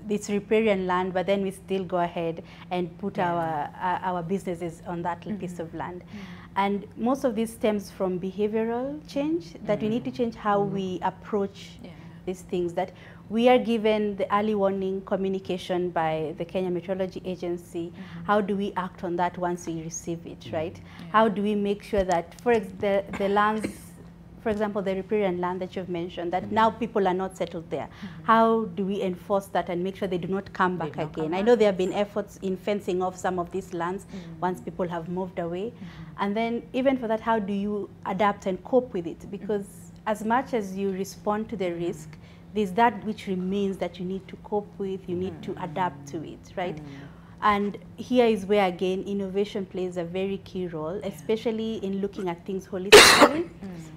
it's riparian land, but then we still go ahead and put our businesses on that piece of land. And most of this stems from behavioral change, that we need to change how we approach these things, that we are given the early warning communication by the Kenya Meteorology Agency. How do we act on that once we receive it, right? How do we make sure that, for the lands, for example, the riparian land that you've mentioned, that now people are not settled there. How do we enforce that and make sure they do not come back again? I know there have been efforts in fencing off some of these lands once people have moved away. And then even for that, how do you adapt and cope with it? Because as much as you respond to the risk, there's that which remains that you need to cope with, you need to adapt to it, right? And here is where, again, innovation plays a very key role, especially in looking at things holistically.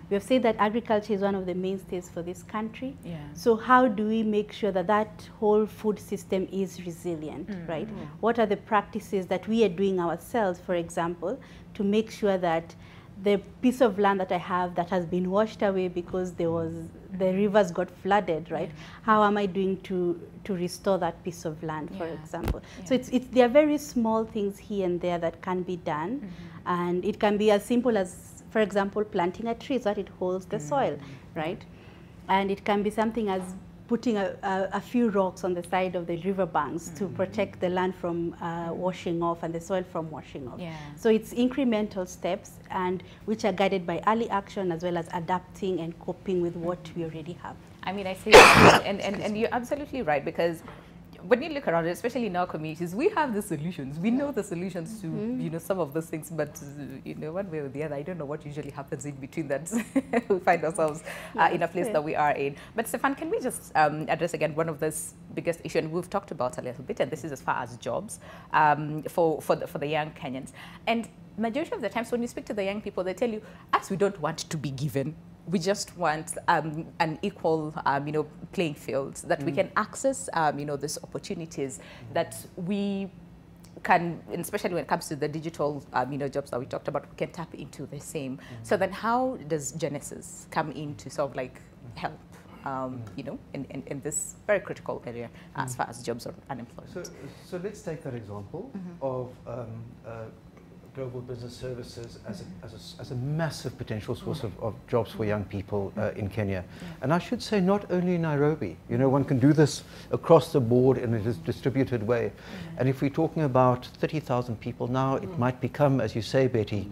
We have said that agriculture is one of the mainstays for this country. So how do we make sure that that whole food system is resilient, right? What are the practices that we are doing ourselves, for example, to make sure that the piece of land that I have that has been washed away because the rivers got flooded, right? How am I doing to restore that piece of land, for example? So there are very small things here and there that can be done, and it can be as simple as, for example, planting a tree so that it holds the soil, right? And it can be something as putting a few rocks on the side of the riverbanks to protect the land from washing off and the soil from washing off. So it's incremental steps, and which are guided by early action as well as adapting and coping with what we already have. I mean, I see that, and you're absolutely right, because when you look around, especially in our communities, we have the solutions. We know the solutions to, you know, some of those things, but, you know, one way or the other, I don't know what usually happens in between that we find ourselves in a place that we are in. But Stefan, can we just address again one of this biggest issue, and we've talked about a little bit, and this is as far as jobs for the young Kenyans. And majority of the times when you speak to the young people, they tell you, us, we don't want to be given. We just want an equal, you know, playing field, that we can access, you know, these opportunities that we can, especially when it comes to the digital, you know, jobs that we talked about, we can tap into the same. So then how does Genesis come in to sort of like help, you know, in this very critical area as far as jobs or unemployment? So let's take that example of global business services as a massive potential source of jobs for young people in Kenya. And I should say not only in Nairobi. You know, one can do this across the board in a distributed way. And if we're talking about 30,000 people now, it might become, as you say, Betty,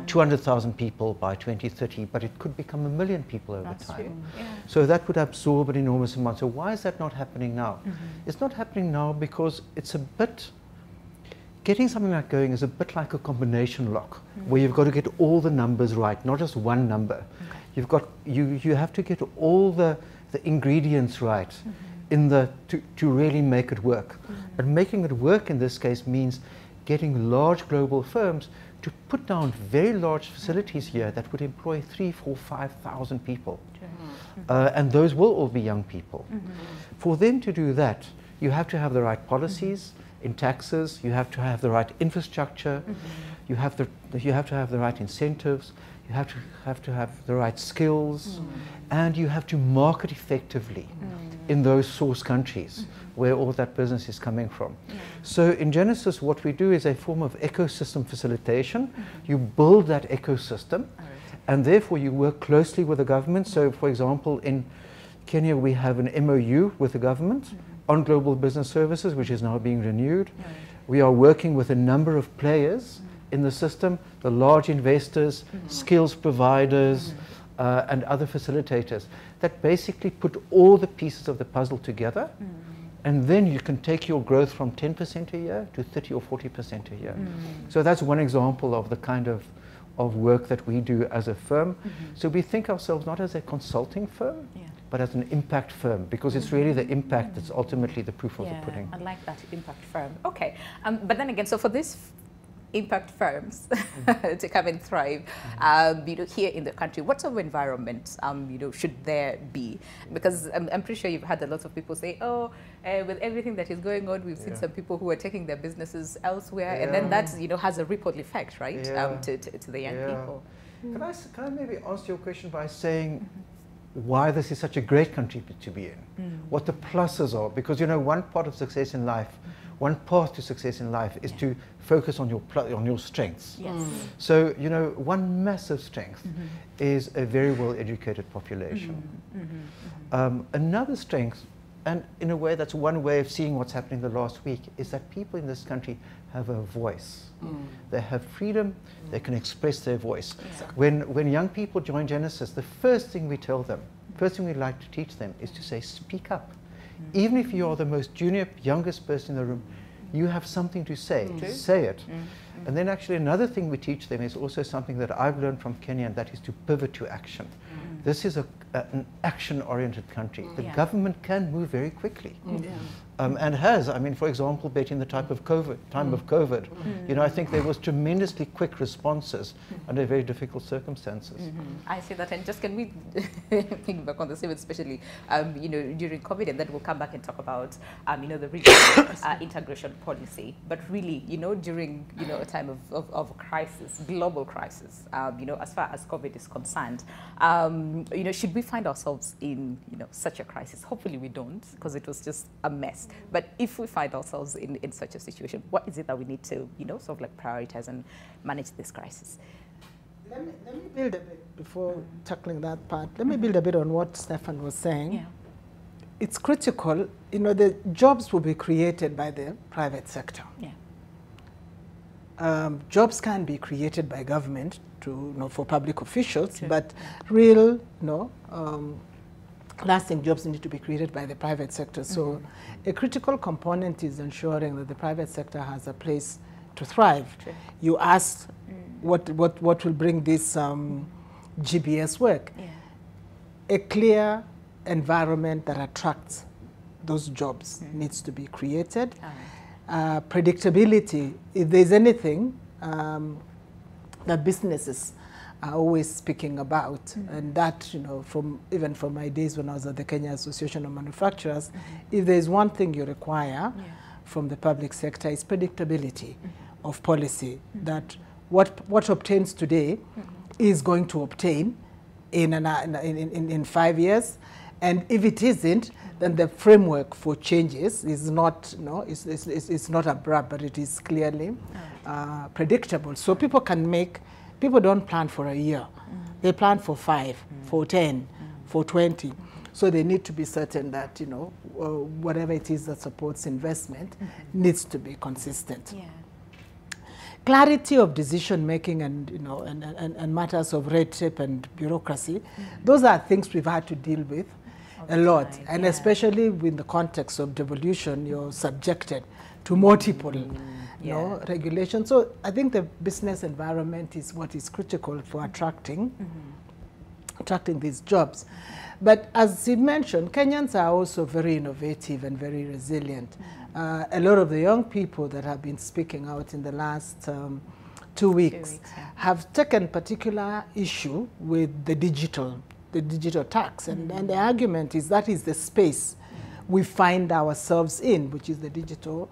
200,000 people by 2030, but it could become 1 million people over time. So that would absorb an enormous amount. So why is that not happening now? It's not happening now because it's a bit, getting something like going is a bit like a combination lock, where you've got to get all the numbers right, not just one number. You've got, you have to get all the ingredients right in to really make it work. But making it work in this case means getting large global firms to put down very large facilities here that would employ 3,000, 4,000, 5,000 people. And those will all be young people. For them to do that, you have to have the right policies in taxes, you have to have the right infrastructure, you have to have the right incentives, you have to have the right skills, and you have to market effectively in those source countries where all that business is coming from. So in Genesis, what we do is a form of ecosystem facilitation. You build that ecosystem, and therefore you work closely with the government. So for example, in Kenya, we have an MOU with the government on global business services, which is now being renewed. We are working with a number of players in the system, the large investors, skills providers, and other facilitators that basically put all the pieces of the puzzle together, and then you can take your growth from 10% a year to 30 or 40% a year. So that's one example of the kind of work that we do as a firm. So we think ourselves not as a consulting firm, but as an impact firm, because it's really the impact that's ultimately the proof of the pudding. I like that, impact firm. Okay, but then again, so for this impact firms to come and thrive, you know, here in the country, what sort of environment, you know, should there be? Because I'm pretty sure you've had a lot of people say, oh, with everything that is going on, we've seen some people who are taking their businesses elsewhere, and then that, you know, has a ripple effect, right, to the young people. Can I maybe answer your question by saying why this is such a great country to be in, what the pluses are? Because, you know, one part of success in life, one path to success in life is to focus on your strengths. So, you know, one massive strength is a very well-educated population. Another strength, and in a way that's one way of seeing what's happening the last week, is that people in this country have a voice. They have freedom, they can express their voice. When young people join Genesis, the first thing we tell them, first thing we like to teach them is to say, speak up. Even if you are the most junior, youngest person in the room, you have something to say. Say it. And then actually another thing we teach them is also something that I've learned from Kenya, and that is to pivot to action. This is an action-oriented country. The Yeah. government can move very quickly. And has, I mean, for example, Betty, in the time of COVID, you know, I think there was tremendously quick responses under very difficult circumstances. I see that, and just can we think back on the same, especially, you know, during COVID, and then we'll come back and talk about, you know, the regional integration policy. But really, you know, during, you know, a time of crisis, global crisis, you know, as far as COVID is concerned, you know, should we find ourselves in, you know, such a crisis? Hopefully we don't, because it was just a mess. But if we find ourselves in such a situation, what is it that we need to, you know, sort of like prioritize and manage this crisis? Let me build a bit before tackling that part. Let me build a bit on what Stefan was saying. Yeah. It's critical, you know, the jobs will be created by the private sector. Yeah. Jobs can be created by government to, you know, for public officials, but real, you know, lasting jobs need to be created by the private sector. So a critical component is ensuring that the private sector has a place to thrive. You asked what will bring this GBS work. Yeah. A clear environment that attracts those jobs needs to be created. Predictability, if there's anything that businesses are always speaking about, and that, you know, even from my days when I was at the Kenya Association of Manufacturers, if there's one thing you require from the public sector, is predictability of policy, that what obtains today is going to obtain in 5 years, and if it isn't, then the framework for changes is not, no, it's not abrupt, but it is clearly predictable. So people don't plan for a year. They plan for 5, for 10, for 20. So they need to be certain that, you know, whatever it is that supports investment needs to be consistent. Yeah. Clarity of decision making and, you know, and matters of red tape and bureaucracy, those are things we've had to deal with a lot. And especially in the context of devolution, you're subjected to multiple you know, regulations. So I think the business environment is what is critical for attracting these jobs. But as you mentioned, Kenyans are also very innovative and very resilient. A lot of the young people that have been speaking out in the last 2 weeks have taken particular issue with the digital tax. And the argument is that is the space we find ourselves in, which is the digital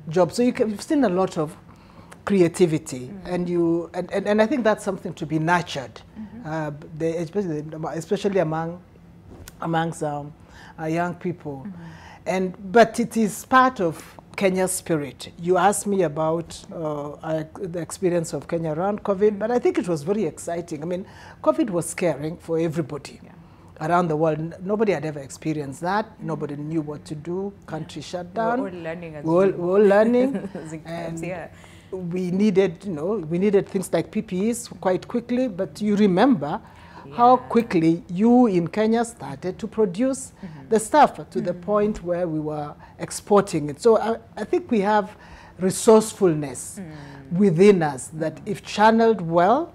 job. So you've seen a lot of creativity, and I think that's something to be nurtured, especially amongst young people. But it is part of Kenya's spirit. You asked me about the experience of Kenya around COVID, but I think it was very exciting. I mean, COVID was scaring for everybody around the world. Nobody had ever experienced that. Nobody knew what to do. Country shut down. We're all learning as we're all learning. And we needed, you know, things like PPEs quite quickly. But you remember how quickly you in Kenya started to produce the stuff to the point where we were exporting it. So I think we have resourcefulness within us that, if channeled well,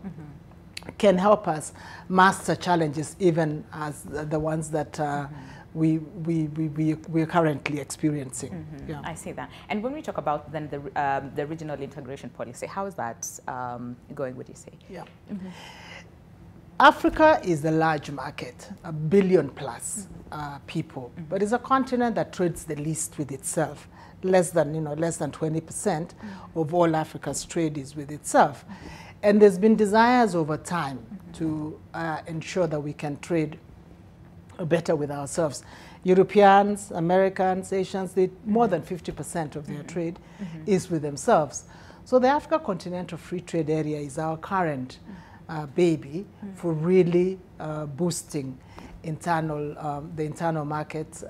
can help us master challenges, even as the ones that we're currently experiencing. I see that. And when we talk about then the regional integration policy, how is that going, would you say? Africa is a large market, 1 billion plus people, but it's a continent that trades the least with itself. Less than 20% of all Africa's trade is with itself. And there's been desires over time to ensure that we can trade better with ourselves. Europeans, Americans, Asians, more than 50% of their trade is with themselves. So the Africa Continental Free Trade Area is our current baby for really boosting the internal markets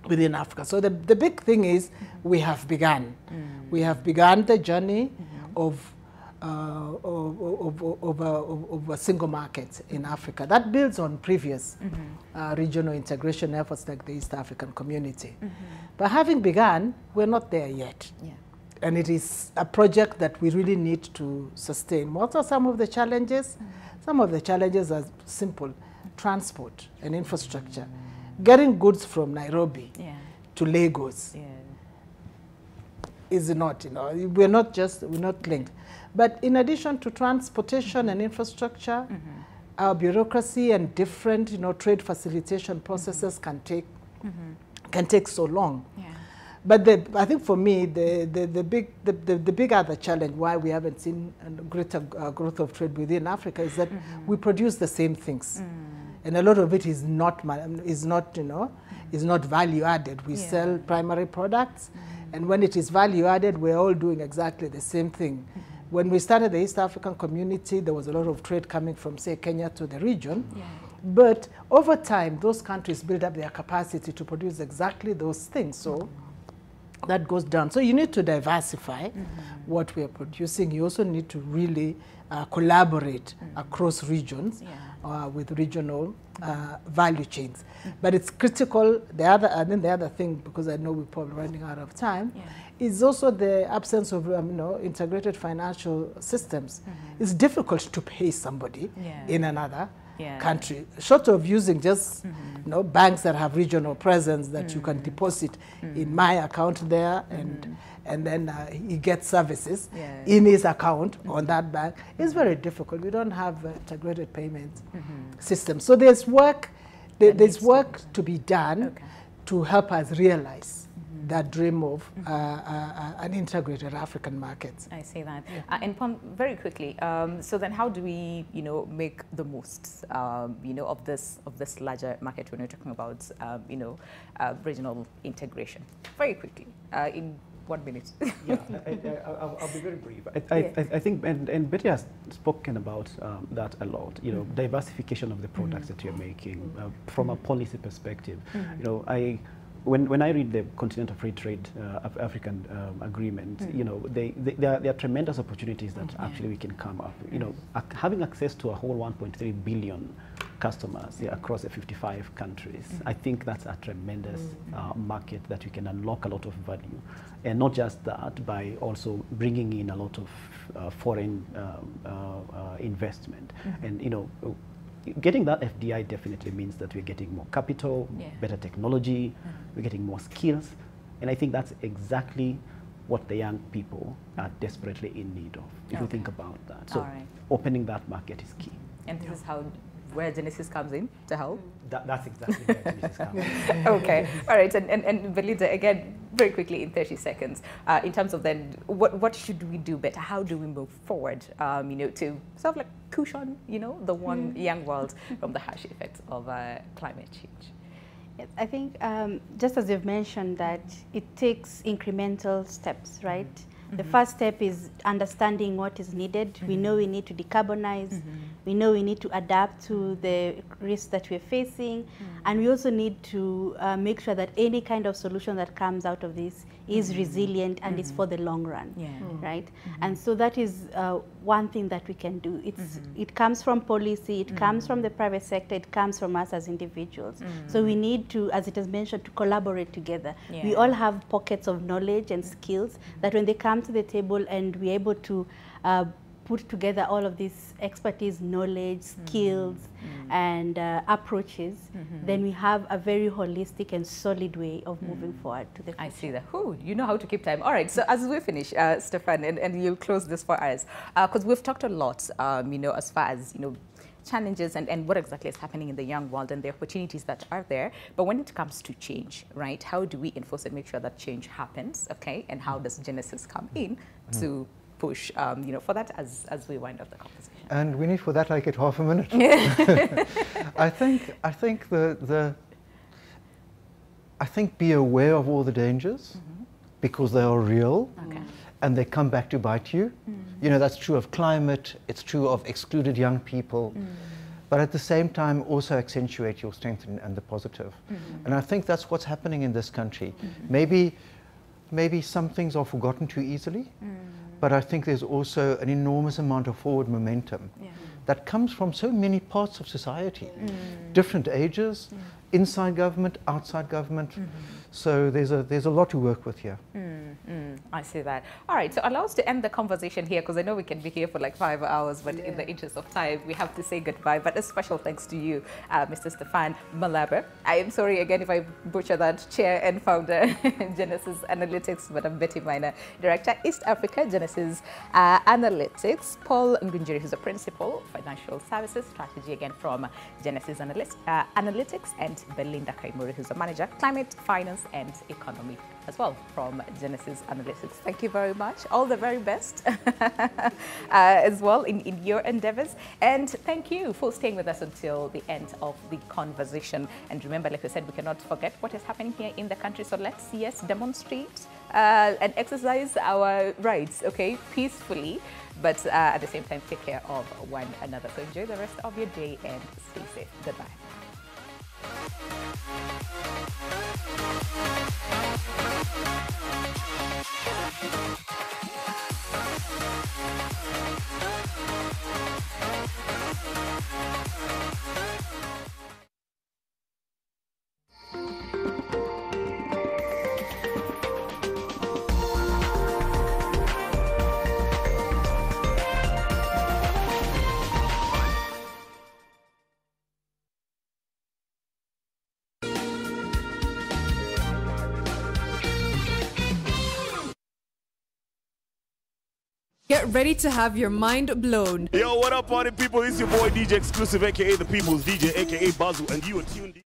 within Africa. So the big thing is we have begun. We have begun the journey of a single market in Africa. That builds on previous regional integration efforts like the East African Community. But having begun, we're not there yet. And it is a project that we really need to sustain. What are some of the challenges? Some of the challenges are simple. transport and infrastructure, getting goods from Nairobi to Lagos is not, we're not linked. But in addition to transportation and infrastructure, our bureaucracy and different, trade facilitation processes can take so long. But I think for me, the big other challenge why we haven't seen a greater growth of trade within Africa is that we produce the same things, and a lot of it is not value added. We sell primary products, and when it is value added, we're all doing exactly the same thing. When we started the East African community, there was a lot of trade coming from, say, Kenya to the region. But over time, those countries build up their capacity to produce exactly those things. So that goes down. So you need to diversify what we are producing. You also need to really collaborate across regions with regional value chains. But it's critical. The other thing, because I know we're probably running out of time, is also the absence of integrated financial systems. It's difficult to pay somebody in another country, short of using just banks that have regional presence that you can deposit in my account there, and then he gets services in his account on that bank. It's very difficult. We don't have integrated payment system. So there's work to be done to help us realize that dream of an integrated African market. I see that. And Pam, very quickly, so then how do we, make the most, of this larger market when we're talking about, regional integration? Very quickly, in 1 minute. I'll be very brief. I think, and Betty has spoken about that a lot. Diversification of the products that you're making from a policy perspective. When I read the Continental Free Trade African Agreement, there are tremendous opportunities that actually we can come up. Having access to a whole 1.3 billion customers across the 55 countries, I think that's a tremendous market that we can unlock a lot of value. And not just that, by also bringing in a lot of foreign investment. And, getting that FDI definitely means that we're getting more capital, better technology, we're getting more skills. And I think that's exactly what the young people are desperately in need of, if you think about that. So opening that market is key. And this is where Genesis comes in to help? That's exactly where Genesis comes in. Okay. All right. And Belinda, again, very quickly in 30 seconds, in terms of then, what should we do better? How do we move forward, to sort of like cushion, the one young world from the harsh effects of climate change? Yes, I think just as you've mentioned that it takes incremental steps, right? The first step is understanding what is needed. We know we need to decarbonize. We know we need to adapt to the risks that we're facing. And we also need to make sure that any kind of solution that comes out of this is resilient and is for the long run, right? And so that is one thing that we can do. It comes from policy, it comes from the private sector, it comes from us as individuals. So we need to, as it is mentioned, to collaborate together. We all have pockets of knowledge and skills that when they come to the table and we're able to put together all of this expertise, knowledge, skills, and approaches, then we have a very holistic and solid way of moving forward to the future. I see that. Ooh, you know how to keep time. All right, so as we finish, Stefan, and you'll close this for us, because we've talked a lot, as far as, challenges and what exactly is happening in the young world and the opportunities that are there. But when it comes to change, right, how do we enforce and make sure that change happens, okay? And how does Genesis come in to push, for that as we wind up the conversation? And we need for that like half a minute. I think be aware of all the dangers because they are real and they come back to bite you. That's true of climate, it's true of excluded young people, but at the same time also accentuate your strength and the positive. And I think that's what's happening in this country. Maybe some things are forgotten too easily, but I think there's also an enormous amount of forward momentum that comes from so many parts of society, different ages, inside government, outside government. So there's a lot to work with here. I see that. All right, so allow us to end the conversation here, because I know we can be here for like 5 hours, but in the interest of time, we have to say goodbye. But a special thanks to you, Mr. Stefan Malaba. I am sorry again if I butcher that. Chair and founder, Genesis Analytics, Madam Betty Minor, Director, East Africa, Genesis Analytics. Paul Ngunjiri, who's a Principal, Financial Services Strategy, again from Genesis Analytics, and Belinda Kaimuri, who's a Manager, Climate, Finance, and Economy as well from Genesis Analytics. Thank you very much. All the very best as well in your endeavors. And thank you for staying with us until the end of the conversation. And remember, like I said, we cannot forget what is happening here in the country. So let's, yes, demonstrate and exercise our rights, okay, peacefully. But at the same time, take care of one another. So enjoy the rest of your day and stay safe. Goodbye. Get ready to have your mind blown. Yo, what up, party people? It's your boy DJ Exclusive, aka the People's DJ, aka Bazu, and you are tuned in.